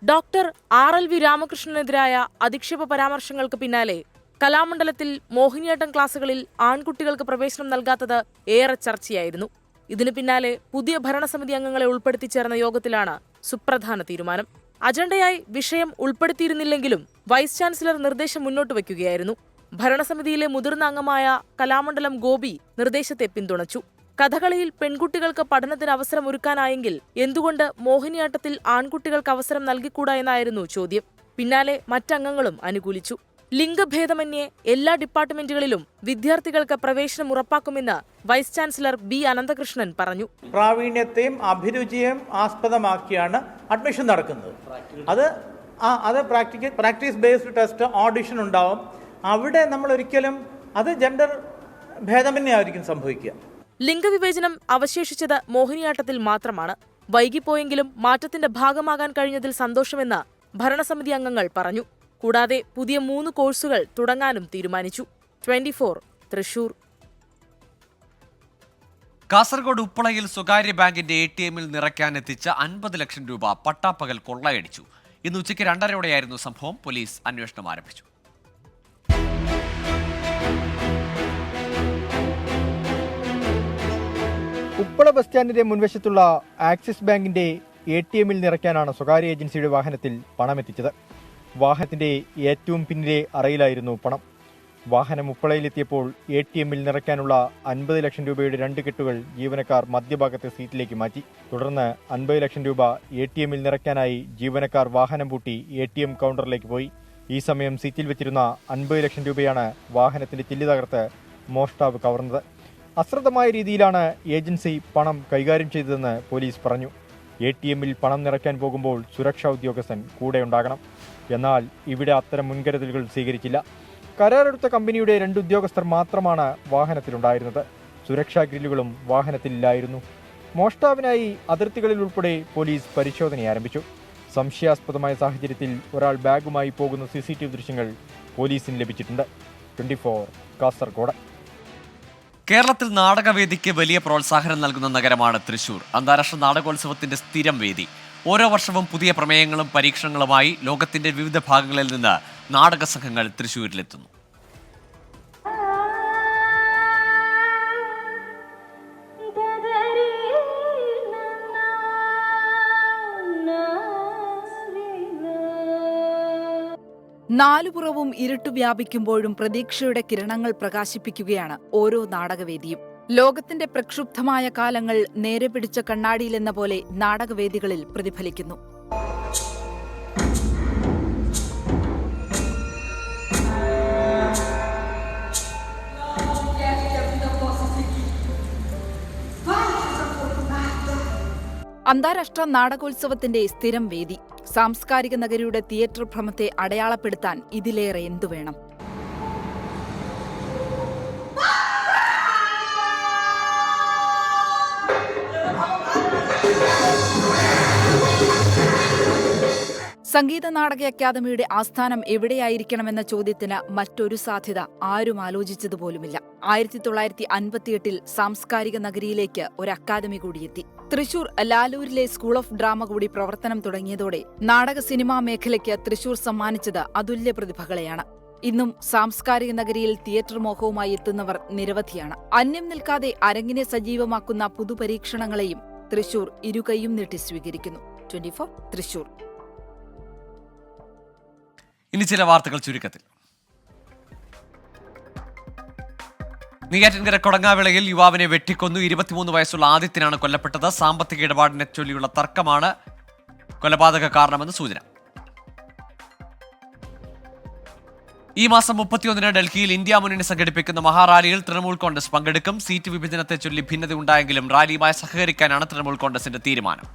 ഡോക്ടർ RLV രാമകൃഷ്ണനെതിരായ അധിക്ഷേപ പരാമർശങ്ങൾക്ക് പിന്നാലെ കലാമണ്ഡലത്തിൽ മോഹിനിയാട്ടം ക്ലാസുകളിൽ ആൺകുട്ടികൾക്ക് പ്രവേശനം നൽകാത്തത് ഏറെ ചർച്ചയായിരുന്നു. ഇതിനു പിന്നാലെ പുതിയ ഭരണസമിതി അംഗങ്ങളെ ഉൾപ്പെടുത്തി ചേർന്ന യോഗത്തിലാണ് സുപ്രധാന തീരുമാനം. അജണ്ടയായി വിഷയം ഉൾപ്പെടുത്തിയിരുന്നില്ലെങ്കിലും വൈസ് ചാൻസലർ നിർദ്ദേശം മുന്നോട്ട് വയ്ക്കുകയായിരുന്നു. ഭരണസമിതിയിലെ മുതിർന്ന അംഗമായ കലാമണ്ഡലം ഗോപി നിർദ്ദേശത്തെ പിന്തുണച്ചു. കഥകളിയിൽ പെൺകുട്ടികൾക്ക് പഠനത്തിന് അവസരം ഒരുക്കാനായെങ്കിൽ എന്തുകൊണ്ട് മോഹിനിയാട്ടത്തിൽ ആൺകുട്ടികൾക്ക് അവസരം നൽകിക്കൂടാ എന്നായിരുന്നു ചോദ്യം. പിന്നാലെ മറ്റംഗങ്ങളും അനുകൂലിച്ചു. ലിംഗഭേദമന്യേ എല്ലാ ഡിപ്പാർട്ട്മെന്റുകളിലും വിദ്യാർത്ഥികൾക്ക് പ്രവേശനം ഉറപ്പാക്കുമെന്ന് വൈസ് ചാൻസലർ ബി അനന്തകൃഷ്ണൻ പറഞ്ഞു. പ്രാവീണ്യത്തെയും അഭിരുചിയെയും ആസ്പദമാക്കിയാണ് അഡ്മിഷൻ നടക്കുന്നത്. അത് പ്രാക്ടീസ് ബേസ്ഡ് ടെസ്റ്റ്, ഓഡിഷൻ ഉണ്ടാവും. അവിടെ നമ്മൾ ഒരിക്കലും അത് ജെൻഡർ ഭേദമന്യേ ആയിരിക്കും സംഭവിക്കുക. ലിംഗവിവേചനം അവശേഷിച്ചത് മോഹിനിയാട്ടത്തിൽ മാത്രമാണ്. വൈകിപ്പോയെങ്കിലും മാറ്റത്തിന്റെ ഭാഗമാകാൻ കഴിഞ്ഞതിൽ സന്തോഷമെന്ന് ഭരണസമിതി അംഗങ്ങൾ പറഞ്ഞു. കൂടാതെ പുതിയ 3 കോഴ്സുകൾ തുടങ്ങാനും തീരുമാനിച്ചു. 24 തൃശൂർ. കാസർഗോഡ് ഉപ്പളയിൽ സ്വകാര്യ ബാങ്കിന്റെ ATMൽ നിറയ്ക്കാനെത്തിച്ച 50 ലക്ഷം രൂപ പട്ടാപ്പകൽ കൊള്ളയടിച്ചു. ഇന്ന് ഉച്ചയ്ക്ക് 2:30 സംഭവം. പോലീസ് അന്വേഷണം ആരംഭിച്ചു. ഉപ്പള ബസ് സ്റ്റാൻഡിന്റെ മുൻവശത്തുള്ള ആക്സിസ് ബാങ്കിന്റെ ATMൽ നിറയ്ക്കാനാണ് സ്വകാര്യ ഏജൻസിയുടെ വാഹനത്തിൽ പണമെത്തിച്ചത്. വാഹനത്തിന്റെ ഏറ്റവും പിന്നിലെ അറയിലായിരുന്നു പണം. വാഹനം ഉപ്പളയിലെത്തിയപ്പോൾ ATMൽ നിറയ്ക്കാനുള്ള 50 ലക്ഷം രൂപയുടെ 2 കെട്ടുകൾ ജീവനക്കാർ മധ്യഭാഗത്തെ സീറ്റിലേക്ക് മാറ്റി. തുടർന്ന് 50 ലക്ഷം രൂപ ATMൽ നിറയ്ക്കാനായി ജീവനക്കാർ വാഹനം പൂട്ടി ATM കൗണ്ടറിലേക്ക് പോയി. ഈ സമയം സീറ്റിൽ വെച്ചിരുന്ന 50 ലക്ഷം രൂപയാണ് വാഹനത്തിന്റെ ചില്ല് തകർത്ത് മോഷ്ടാവ് കവർന്നത്. അശ്രദ്ധമായ രീതിയിലാണ് ഏജൻസി പണം കൈകാര്യം ചെയ്തതെന്ന് പോലീസ് പറഞ്ഞു. ATMൽ പണം നിറയ്ക്കാൻ പോകുമ്പോൾ സുരക്ഷാ ഉദ്യോഗസ്ഥൻ കൂടെയുണ്ടാകണം. എന്നാൽ ഇവിടെ അത്തരം മുൻകരുതലുകൾ സ്വീകരിച്ചില്ല. കരാറെടുത്ത കമ്പനിയുടെ 2 ഉദ്യോഗസ്ഥർ മാത്രമാണ് വാഹനത്തിലുണ്ടായിരുന്നത്. സുരക്ഷാ ഗ്രില്ലുകളും വാഹനത്തിലില്ലായിരുന്നു. മോഷ്ടാവിനായി അതിർത്തികളിൽ ഉൾപ്പെടെ പോലീസ് പരിശോധന ആരംഭിച്ചു. സംശയാസ്പദമായ സാഹചര്യത്തിൽ ഒരാൾ ബാഗുമായി പോകുന്ന CCTV ദൃശ്യങ്ങൾ പോലീസിന് ലഭിച്ചിട്ടുണ്ട്. 24 കാസർഗോഡ്. കേരളത്തിൽ നാടകവേദിക്ക് വലിയ പ്രോത്സാഹനം നൽകുന്ന നഗരമാണ് തൃശൂർ. അന്താരാഷ്ട്ര നാടകോത്സവത്തിന്റെ സ്ഥിരം വേദി. ഓരോ വർഷവും പുതിയ പ്രമേയങ്ങളും പരീക്ഷണങ്ങളുമായി ലോകത്തിന്റെ വിവിധ ഭാഗങ്ങളിൽ നിന്ന് നാടക സംഘങ്ങൾ തൃശൂരിലെത്തുന്നു. നാലുപുറവും ഇരുട്ടു വ്യാപിക്കുമ്പോഴും പ്രതീക്ഷയുടെ കിരണങ്ങൾ പ്രകാശിപ്പിക്കുകയാണ് ഓരോ നാടകവേദിയും. ലോകത്തിന്റെ പ്രക്ഷുബ്ധമായ കാലങ്ങൾ നേരെ പിടിച്ച കണ്ണാടിയിലെന്ന പോലെ നാടകവേദികളിൽ പ്രതിഫലിക്കുന്നു. അന്താരാഷ്ട്ര നാടകോത്സവത്തിന്റെ സ്ഥിരം വേദി. സാംസ്കാരിക നഗരിയുടെ തിയേറ്റർ ഭ്രമത്തെ അടയാളപ്പെടുത്താൻ ഇതിലേറെ എന്തുവേണം? സംഗീത നാടക അക്കാദമിയുടെ ആസ്ഥാനം എവിടെയായിരിക്കണമെന്ന ചോദ്യത്തിന് മറ്റൊരു സാധ്യത ആരും ആലോചിച്ചതുപോലുമില്ല. 1958 സാംസ്കാരിക നഗരിയിലേക്ക് ഒരു അക്കാദമി കൂടിയെത്തി. തൃശൂർ ലാലൂരിലെ സ്കൂൾ ഓഫ് ഡ്രാമ കൂടി പ്രവർത്തനം തുടങ്ങിയതോടെ നാടക സിനിമാ മേഖലയ്ക്ക് തൃശൂർ സമ്മാനിച്ചത് അതുല്യ പ്രതിഭകളെയാണ്. ഇന്നും സാംസ്കാരിക നഗരിയിൽ തിയേറ്റർ മോഹവുമായി എത്തുന്നവർ നിരവധിയാണ്. അന്യം നിൽക്കാതെ അരങ്ങിനെ സജീവമാക്കുന്ന പുതുപരീക്ഷണങ്ങളെയും തൃശൂർ ഇരുകൈയും നീട്ടി സ്വീകരിക്കുന്നു. 24 തൃശൂർ. ഇനി ചില വാർത്തകൾ ചുരുക്കത്തിൽ. നെയ്യാറ്റിൻകര കൊടങ്ങാവിളയിൽ യുവാവിനെ വെട്ടിക്കൊന്നു. 23 വയസ്സുള്ള ആദിത്യനാണ് കൊല്ലപ്പെട്ടത്. സാമ്പത്തിക ഇടപാടിനെ ചൊല്ലിയുള്ള തർക്കമാണ് കൊലപാതക കാരണമെന്ന് സൂചന. ഈ മാസം 31 ഡൽഹിയിൽ ഇന്ത്യ മുന്നണി സംഘടിപ്പിക്കുന്ന മഹാറാലിയിൽ തൃണമൂൽ കോൺഗ്രസ് പങ്കെടുക്കും. സീറ്റ് വിഭജനത്തെ ചൊല്ലി ഭിന്നതയുണ്ടായെങ്കിലും റാലിയുമായി സഹകരിക്കാനാണ് തൃണമൂൽ കോൺഗ്രസിന്റെ തീരുമാനം.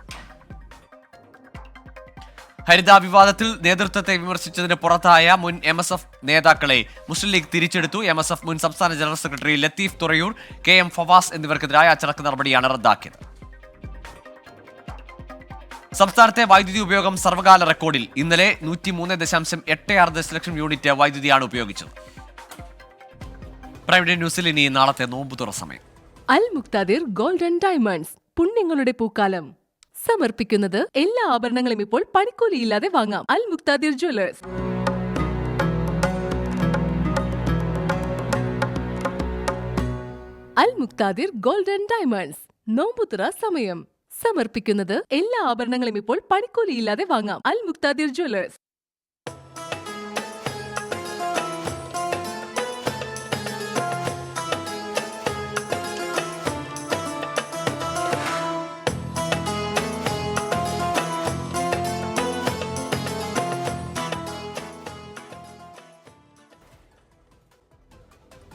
ഹരിത വിവാദത്തിൽ നേതൃത്വത്തെ വിമർശിച്ചതിന് പുറത്തായ മുൻ MSF നേതാക്കളെ മുസ്ലിം ലീഗ് തിരിച്ചെടുത്തു. MSF മുൻ സംസ്ഥാന general secretary Latheef Thurayur, KM Fawas എന്നിവർക്കെതിരായ അച്ചടക്ക നടപടിയാണ് റദ്ദാക്കിയത്. സംസ്ഥാനത്തെ വൈദ്യുതി ഉപയോഗം സർവകാല റെക്കോർഡിൽ. ഇന്നലെ 103.86 ദശലക്ഷം യൂണിറ്റ് വൈദ്യുതിയാണ് ഉപയോഗിച്ചത്. പ്രൈവറ്റ് ന്യൂസിൽ ഇനി നാളത്തെ നോമ്പ് തുറ സമയം. Al Muqtadir gold and diamonds പുണ്യങ്ങളുടെ പൂക്കാലം സമർപ്പിക്കുന്നത് എല്ലാ ആഭരണങ്ങളും ഇപ്പോൾ പണിക്കൂലിയില്ലാതെ വാങ്ങാം. Al Muqtadir jewellers. Al Muqtadir gold and diamonds നോമ്പുതുറ സമയം സമർപ്പിക്കുന്നത് എല്ലാ ആഭരണങ്ങളും ഇപ്പോൾ പണിക്കൂലിയില്ലാതെ വാങ്ങാം. അൽ മുക്താദിർ ജ്വല്ലേഴ്സ്.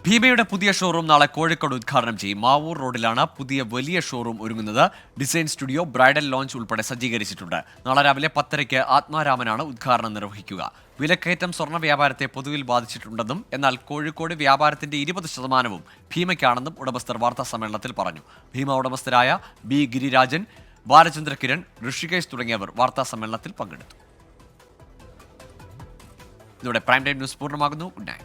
ഭീമയുടെ പുതിയ ഷോറൂം നാളെ കോഴിക്കോട് ഉദ്ഘാടനം ചെയ്യും. മാവൂർ റോഡിലാണ് പുതിയ വലിയ ഷോറൂം ഒരുങ്ങുന്നത്. ഡിസൈൻ സ്റ്റുഡിയോ, ബ്രൈഡൽ ലോഞ്ച് ഉൾപ്പെടെ സജ്ജീകരിച്ചിട്ടുണ്ട്. നാളെ രാവിലെ 10:30 ആത്മാരാമനാണ് ഉദ്ഘാടനം നിർവഹിക്കുക. വിലക്കയറ്റം സ്വർണ്ണ വ്യാപാരത്തെ പൊതുവിൽ ബാധിച്ചിട്ടുണ്ടെന്നും എന്നാൽ കോഴിക്കോട് വ്യാപാരത്തിന്റെ 20% ഭീമയ്ക്കാണെന്നും ഉടമസ്ഥർ വാർത്താ സമ്മേളനത്തിൽ പറഞ്ഞു. ഭീമ ഉടമസ്ഥരായ ബി ഗിരിരാജൻ, ബാലചന്ദ്ര കിരൺ, ഋഷികേശ് തുടങ്ങിയവർ വാർത്താ സമ്മേളനത്തിൽ പങ്കെടുത്തു. ഇതോടെ പ്രൈം ടൈം ന്യൂസ് പൂർണ്ണമാകുന്നു. Good night.